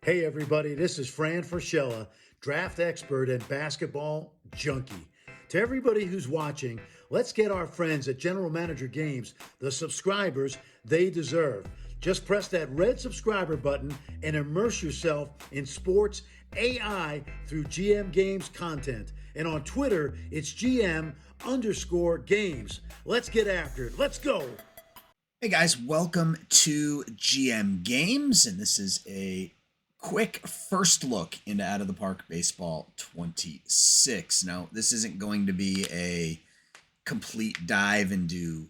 Hey everybody, this is Fran Frischella, draft expert and basketball junkie. To everybody who's watching, let's get our friends at General Manager Games the subscribers they deserve. Just press that red subscriber button and immerse yourself in sports AI through GM Games content. And on Twitter, it's GM_games. Let's get after it. Let's go. Hey guys, welcome to GM Games, and this is a quick first look into Out of the Park Baseball 26. Now, this isn't going to be a complete dive into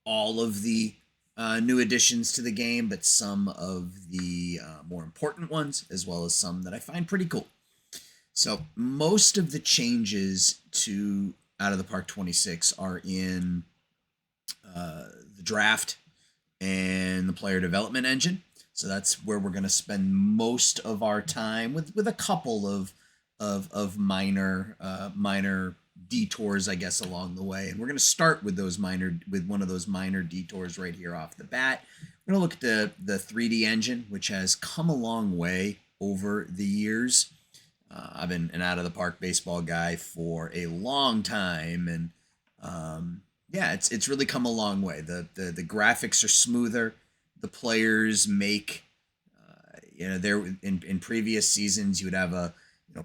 all of the new additions to the game, but some of the more important ones, as well as some that I find pretty cool. So most of the changes to Out of the Park 26 are in the draft and the player development engine. So that's where we're going to spend most of our time with a couple of minor detours, I guess, along the way. And we're going to start with one of those minor detours right here off the bat. We're going to look at the 3D engine, which has come a long way over the years. I've been an Out of the Park baseball guy for a long time, and yeah, it's really come a long way. The graphics are smoother. The players make, there in previous seasons you would have a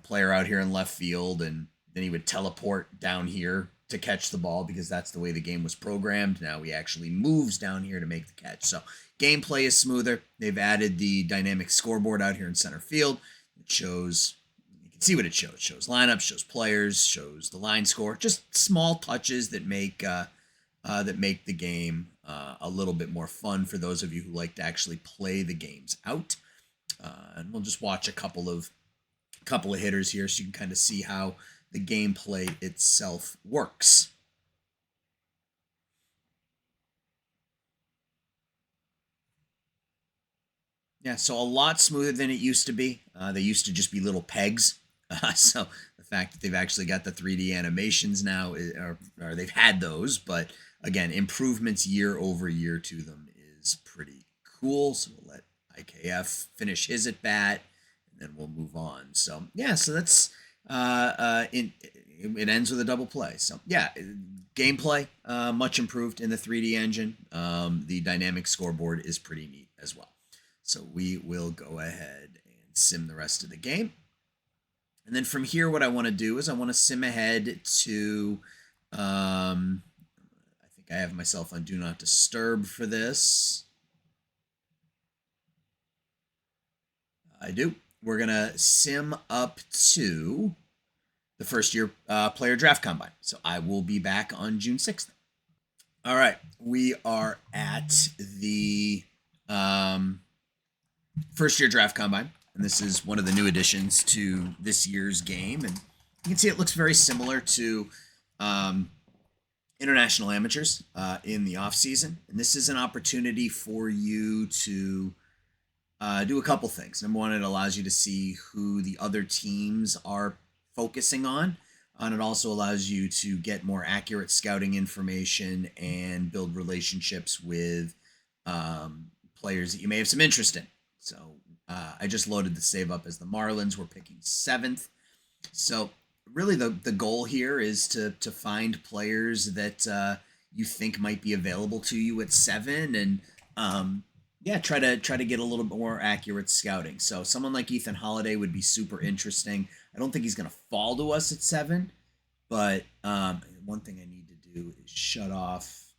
player out here in left field, and then he would teleport down here to catch the ball because that's the way the game was programmed. Now he actually moves down here to make the catch. So gameplay is smoother. They've added the dynamic scoreboard out here in center field. It shows. See what it shows. It shows lineups, shows players, shows the line score. Just small touches that make the game a little bit more fun for those of you who like to actually play the games out. And we'll just watch a couple of hitters here so you can kind of see how the gameplay itself works. Yeah, so a lot smoother than it used to be. They used to just be little pegs. So the fact that they've actually got the 3D animations now, or they've had those, but again, improvements year over year to them is pretty cool. So we'll let IKF finish his at bat, and then we'll move on. So yeah, so that's it ends with a double play. So yeah, gameplay much improved in the 3D engine. The dynamic scoreboard is pretty neat as well. So we will go ahead and sim the rest of the game. And then from here, what I want to do is I want to sim ahead to, I think I have myself on Do Not Disturb for this. I do. We're going to sim up to the first year player draft combine. So I will be back on June 6th. All right. We are at the first year draft combine. And this is one of the new additions to this year's game. And you can see it looks very similar to international amateurs in the off season. And this is an opportunity for you to do a couple things. Number one, it allows you to see who the other teams are focusing on. And it also allows you to get more accurate scouting information and build relationships with players that you may have some interest in. So I just loaded the save up as the Marlins. We're picking 7th. So really the goal here is to find players that you think might be available to you at 7, and try to get a little bit more accurate scouting. So someone like Ethan Holiday would be super interesting. I don't think he's going to fall to us at 7, but one thing I need to do is shut off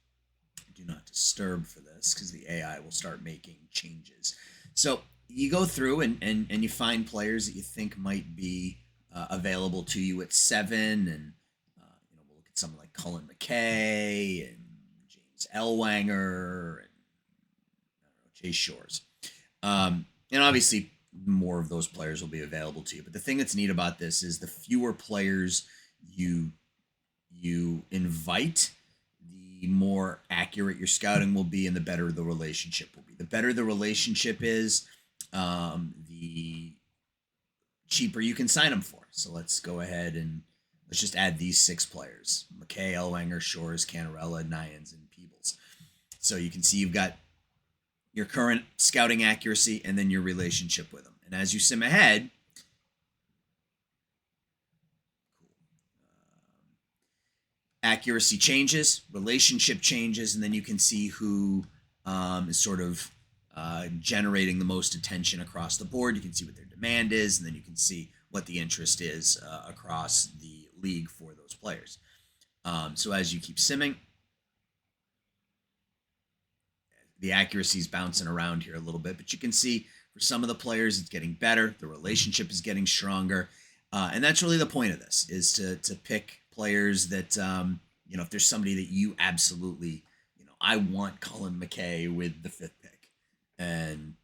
Do Not Disturb for this because the AI will start making changes. So you go through and you find players that you think might be available to you at 7, and we'll look at someone like Cullen McKay and James Ellwanger and Chase Shores, and obviously more of those players will be available to you. But the thing that's neat about this is the fewer players you invite, the more accurate your scouting will be, and the better the relationship will be. The better the relationship is, the cheaper you can sign them for. So let's go ahead and let's just add these 6 players: McKay, Ellwanger, Shores, Canarella, Nyans, and Peebles. So you can see you've got your current scouting accuracy and then your relationship with them. And as you sim ahead, accuracy changes, relationship changes, and then you can see who is sort of generating the most attention across the board. You can see what their demand is, and then you can see what the interest is across the league for those players. So as you keep simming, the accuracy is bouncing around here a little bit, but you can see for some of the players it's getting better. The relationship is getting stronger, and that's really the point of this: is to pick players that if there's somebody that you absolutely I want Colin McKay with the 5th pick, and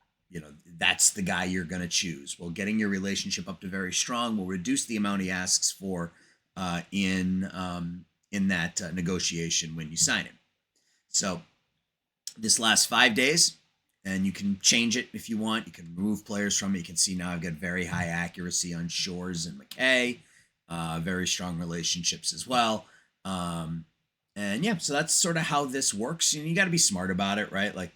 that's the guy you're going to choose. Well, getting your relationship up to very strong will reduce the amount he asks for in that negotiation when you sign him. So this last 5 days, and you can change it if you want. You can remove players from it. You can see now I've got very high accuracy on Shores and McKay, very strong relationships as well. And yeah, so that's sort of how this works. You got to be smart about it, right? Like,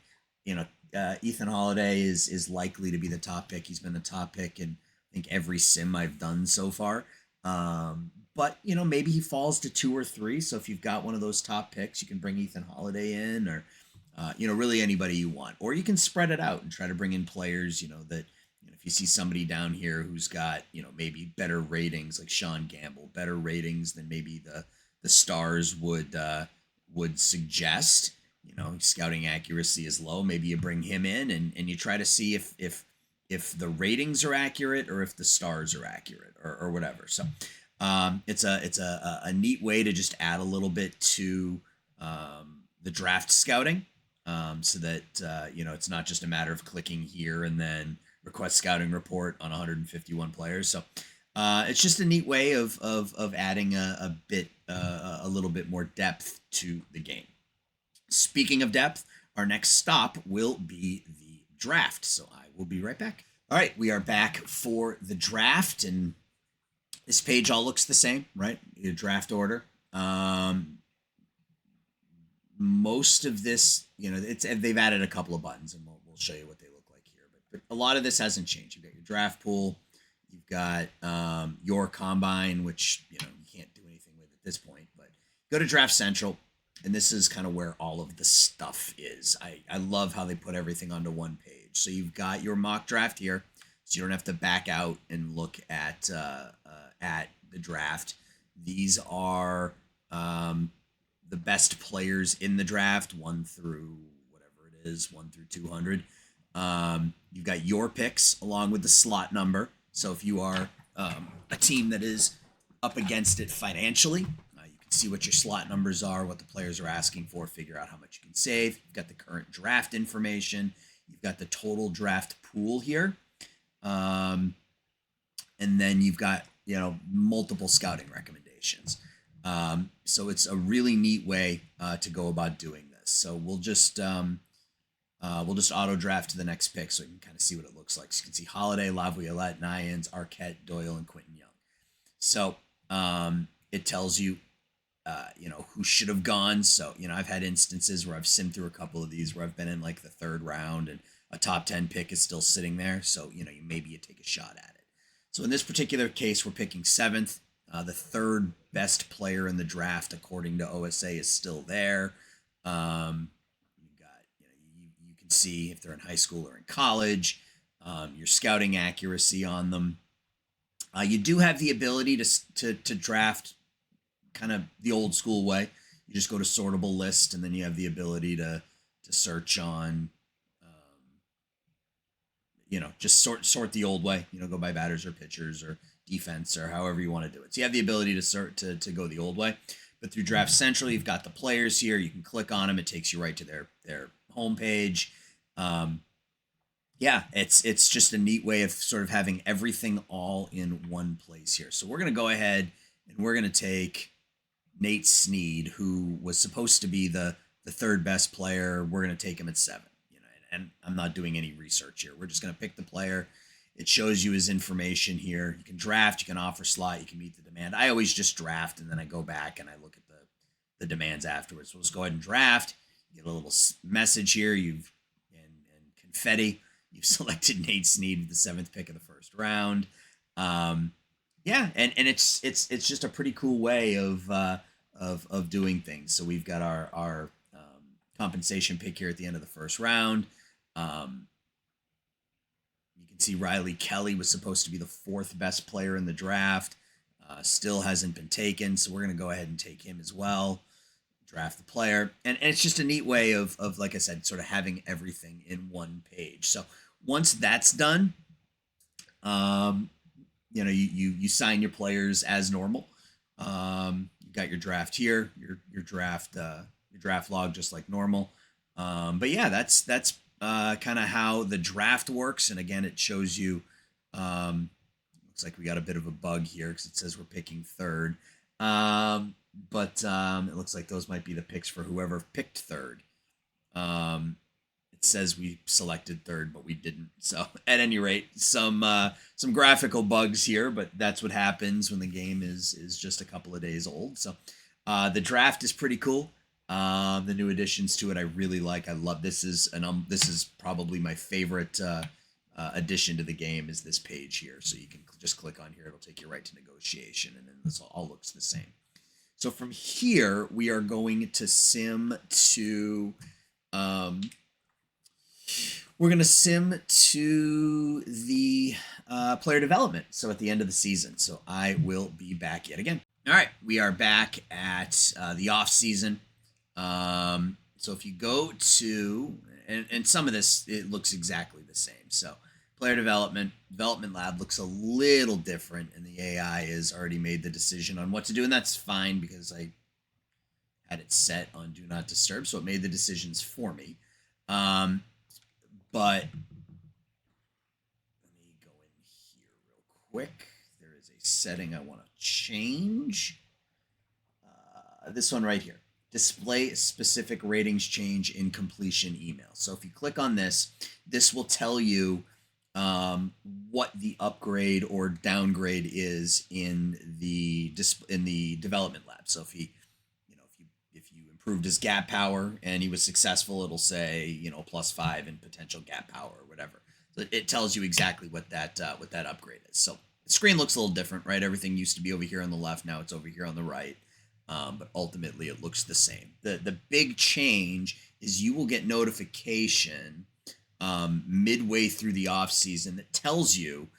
Ethan Holiday is likely to be the top pick. He's been the top pick in I think every sim I've done so far. But maybe he falls to 2 or 3. So if you've got one of those top picks, you can bring Ethan Holiday in, or really anybody you want, or you can spread it out and try to bring in players, that if you see somebody down here who's got maybe better ratings, like Sean Gamble, better ratings than maybe the stars would suggest. Scouting accuracy is low. Maybe you bring him in and you try to see if the ratings are accurate or if the stars are accurate or whatever. So it's a neat way to just add a little bit to the draft scouting, so that it's not just a matter of clicking here and then request scouting report on 151 players. So it's just a neat way of adding a little bit more depth to the game. Speaking of depth, our next stop will be the draft. So I will be right back. All right, we are back for the draft, and this page all looks the same, right? The draft order. Most of this, they've added a couple of buttons, and we'll show you what they look like here. But a lot of this hasn't changed. You've got your draft pool. You've got your combine, which you can't do anything with at this point. But go to Draft Central, and this is kind of where all of the stuff is. I love how they put everything onto one page. So you've got your mock draft here, so you don't have to back out and look at the draft. These are the best players in the draft, 1 through whatever it is, 1 through 200. You've got your picks along with the slot number. So if you are a team that is up against it financially, you can see what your slot numbers are, what the players are asking for, figure out how much you can save. You've got the current draft information. You've got the total draft pool here. And then you've got, multiple scouting recommendations. So it's a really neat way to go about doing this. So we'll just auto draft to the next pick so you can kind of see what it looks like. So you can see Holiday, Laviolette, Nyans, Arquette, Doyle, and Quentin Young. So it tells you, who should have gone. So, I've had instances where I've simmed through a couple of these where I've been in like the 3rd round and a top 10 pick is still sitting there. So, maybe you take a shot at it. So in this particular case, we're picking 7th. The 3rd best player in the draft, according to OSA, is still there. You've got, you can see if they're in high school or in college, your scouting accuracy on them. You do have the ability to draft kind of the old school way. You just go to sortable list, and then you have the ability to search on, just sort the old way. Go by batters or pitchers or defense or however you want to do it. So you have the ability to go the old way. But through Draft Central, you've got the players here. You can click on them. It takes you right to their homepage. It's just a neat way of sort of having everything all in one place here. So we're going to go ahead and we're going to take Nate Snead, who was supposed to be the 3rd best player. We're going to take him at 7. And I'm not doing any research here. We're just going to pick the player. It shows you his information here. You can draft, you can offer slot, you can meet the demand. I always just draft, and then I go back and I look at the demands afterwards. So let's go ahead and draft. You get a little message here. And confetti. You've selected Nate Snead with the 7th pick of the first round. Yeah, and it's just a pretty cool way of doing things. So we've got our compensation pick here at the end of the first round. You can see Riley Kelly was supposed to be the 4th best player in the draft. Still hasn't been taken, so we're going to go ahead and take him as well. Draft the player. And it's just a neat way of, like I said, sort of having everything in one page. So once that's done, you know, you sign your players as normal. You got your draft here, your draft log just like normal. But yeah, that's kind of how the draft works. And again, it shows you. Looks like we got a bit of a bug here because it says we're picking 3rd. But it looks like those might be the picks for whoever picked 3rd. It says we selected 3rd, but we didn't. So at any rate, some graphical bugs here, but that's what happens when the game is just a couple of days old. So the draft is pretty cool. The new additions to it I really like. I love this is probably my favorite addition to the game is this page here. So you can just click on here. It'll take you right to negotiation, and then this all looks the same. So from here, we are going to sim to the player development. So at the end of the season. So I will be back yet again. All right, we are back at the off season. So if you go to, and some of this, it looks exactly the same. So player development lab looks a little different, and the AI has already made the decision on what to do, and that's fine because I had it set on do not disturb, so it made the decisions for me. But let me go in here real quick. There is a setting I want to change. This one right here. Display specific ratings change in completion email. So if you click on this, this will tell you what the upgrade or downgrade is in the development lab. So if he, if you improved his gap power and he was successful, it'll say +5 in potential gap power or whatever. So it tells you exactly what that upgrade is. So the screen looks a little different, right? Everything used to be over here on the left, now it's over here on the right. But ultimately it looks the same. The big change is you will get notification midway through the off season that tells you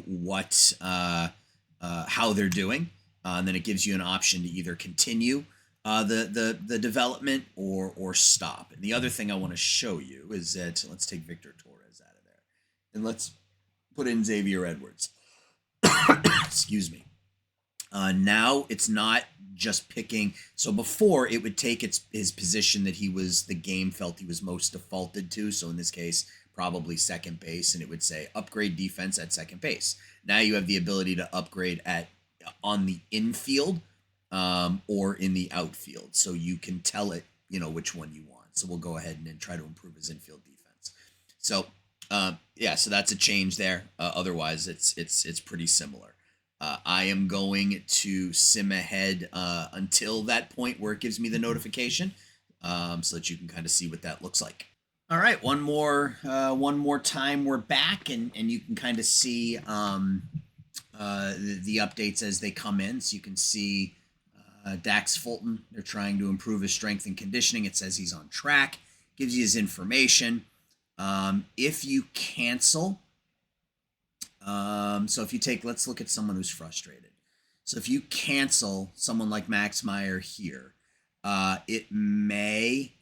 what how they're doing, and then it gives you an option to either continue the development or stop. And the other thing I want to show you is that let's take Victor Torres out of there and let's put in Xavier Edwards. Excuse me. Now it's not just picking. So before it would take his position that the game felt he was most defaulted to. So in this case, probably second base, and it would say upgrade defense at second base. Now you have the ability to upgrade on the infield or in the outfield. So you can tell it, which one you want. So we'll go ahead and then try to improve his infield defense. So yeah, so that's a change there. Otherwise, it's pretty similar. I am going to sim ahead until that point where it gives me the notification, so that you can kind of see what that looks like. All right, one more time we're back, and you can kind of see the updates as they come in. So you can see Dax Fulton. They're trying to improve his strength and conditioning. It says he's on track. Gives you his information. If you cancel. So if you let's look at someone who's frustrated. So if you cancel someone like Max Meyer here, it may,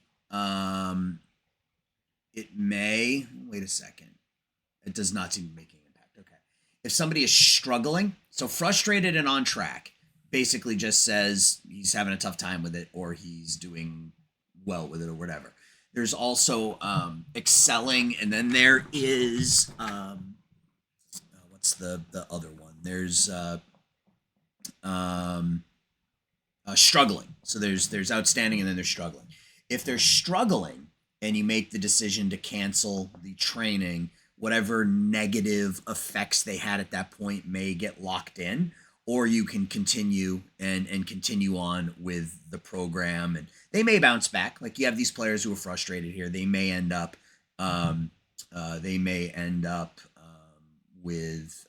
wait a second. It does not seem to be making an impact. Okay. If somebody is struggling, so frustrated and on track, basically just says he's having a tough time with it or he's doing well with it or whatever. There's also, excelling, and then there is, the other one. There's struggling. So there's outstanding and then there's struggling. If they're struggling and you make the decision to cancel the training, whatever negative effects they had at that point may get locked in, or you can continue and continue on with the program, and they may bounce back. Like, you have these players who are frustrated here. They may end up with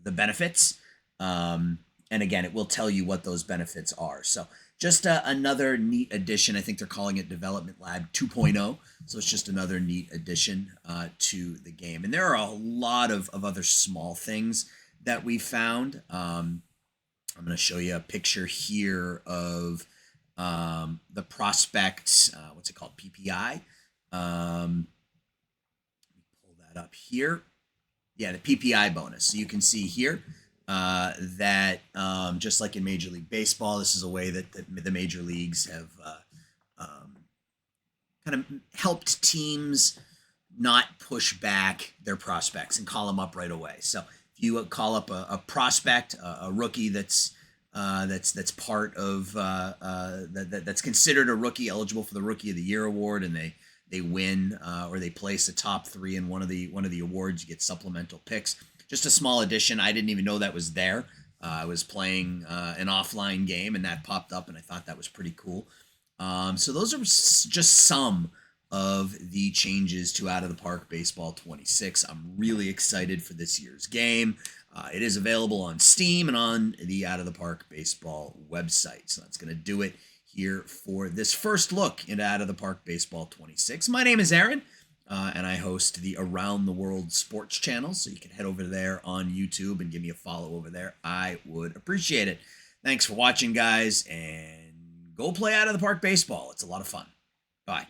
the benefits. And again, it will tell you what those benefits are. So just another neat addition. I think they're calling it Development Lab 2.0. So it's just another neat addition to the game. And there are a lot of other small things that we found. I'm going to show you a picture here of the prospect, what's it called, PPI. Let me pull that up here. Yeah, the PPI bonus. So you can see here that just like in Major League Baseball, this is a way that the major leagues have kind of helped teams not push back their prospects and call them up right away. So if you call up a prospect, a rookie that's part of that's considered a rookie, eligible for the Rookie of the Year award, and they win or they place a top 3 in one of the awards, you get supplemental picks. Just a small addition. I didn't even know that was there. I was playing an offline game and that popped up, and I thought that was pretty cool. So those are just some of the changes to Out of the Park Baseball 26. I'm really excited for this year's game. It is available on Steam and on the Out of the Park Baseball website. So that's going to do it here for this first look into Out of the Park Baseball 26. My name is Aaron, and I host the Around the World Sports channel. So you can head over there on YouTube and give me a follow over there. I would appreciate it. Thanks for watching, guys, and go play Out of the Park Baseball. It's a lot of fun. Bye.